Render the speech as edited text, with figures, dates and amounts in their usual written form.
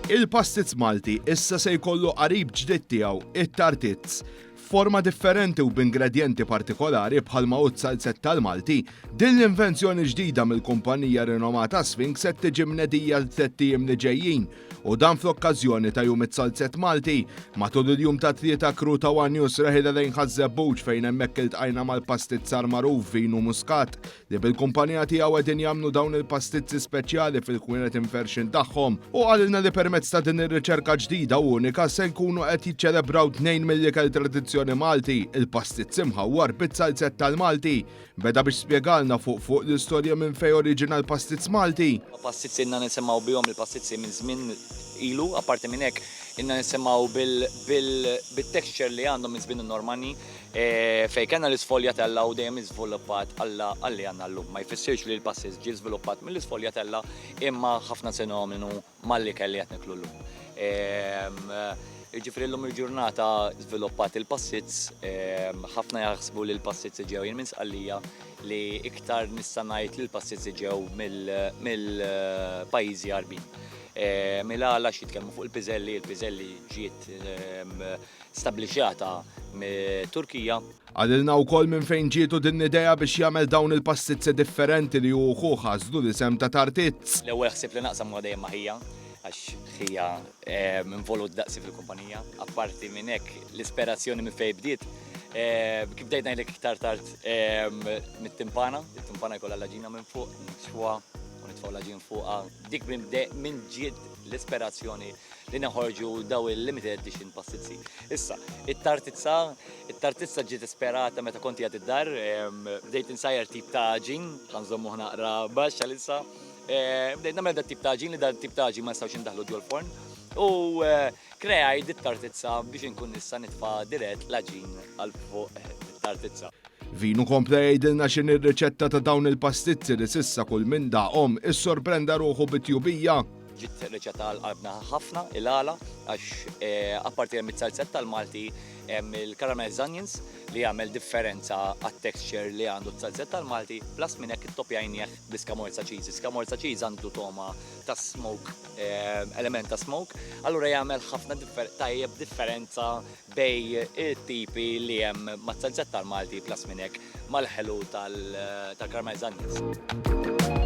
Il-pastizz Malti issa se jkollu qarib ġdid tiegħu it-tartizz. Forma differenti u b'ingredjenti partikolari bħalma u salzett tal-Malti, din l-invenzjoni ġdida mill-kumpanija rinomata Sphinx qed tiġi mnedija t-tettiem li ġejjin u dan fl-okkażjoni ta' jum it-salzett Malti matul il-jum ta' tlieta kru ta' One News reħila lejn ħażebbuġ fejn hemmhekk iltqajna mal-pastizzar magħruf Vinu Muscat li bil-kumpanija tiegħu qegħdin jagħmlu dawn il-pastizzi speċjali fil-kwienet inversion tagħhom u qalilna li permezz ta' din ir-riċerka ġdida u unika se jkunu qed jiċċelebraw tnejn mill-ikel tradizzjoni Malti, il-pastizz imħawwar bit-salzett tal-Malti. Beda biex spjegalna fuq l-istorja minn fejn oriġina l-pastizz Malti. Pastizzi inna nisemmaw bihom il-pastizzi minn żmien ilu, apparti minn hekk inna nisemmaw bil-texture li għandhom minn żmien normani fejn kellna l-isfoljatella u dejjem iżviluppat għalli għandna llum. Ma jfissirx li l-pastizz ġie żviluppat mill-isfoljatella imma ħafna fenomenu mal-ikel li qed niklu llum. Ġifri l-lum il-ġurnata żviluppat il-pastizz, ħafna jaħsbu li l-pastizz ġew minn sqallija li iktar nista' ngħid li l-pastizz ġew mill-pajjiżi Għarbin. Mill-għala jitkellmu fuq il-piżelli ġiet stabbilixxata mit-Turkija. Għadilna wkoll minn fejn ġietu din idea biex jagħmel dawn il-pastizzi differenti li hu ħażlu l-isem ta' tartizz. L-ewwel ħsieb li naqsam dejjem ma' ħija għax ħija involut daqsi fil-kumpanija. Apparti minn hekk l-ispirazzjoni minn fejn bdiet, kif bdejt ngħidlek iktar tard mit-timpana, it-timpana jkollha l-aġina minn fuq, nixwa u nitfgħu l-aġin fuqha. Dik minn ġiet l-ispirazzjoni li neħorġu daw il-limited edition pastizzi. Issa, it-tartizza ġiet isperata meta konti għad id-dar, bdejt insajjar tip ta' ġin, ħanżommu naqra baxxa lissa. Bdejt nagħmel dat tip ta' ġin li dat tip ta' ġin ma nistgħux indaħlu ġol forn u kreajt it-tartizza biex inkun nista' nitfa' dirett l-aġin għal fuq it-tartizza. Vinu kompla jgħidilna x'inhi r-riċetta ta' dawn il-pastizzi li s'issa kull minn daqhom issorprenda ruħu bit-tjubija. Ġiet riċetta qalbna ħafna il-għala għax apparti hemm it-salzett tal-Malti hemm il-caramel onions li jagħmel differenza għat-texture li għandu t-salzett tal-Malti, plus minn hekk it-toppjajnieh bl-scamorza cheese. Scamorza cheese għandu toma ta' smoke, element ta' smoke, allura jagħmel ħafna tajjeb differenza bej it-tipi li hemm mat-salzett tal-Malti plus minn hekk mal-ħelu tal-caramel onions.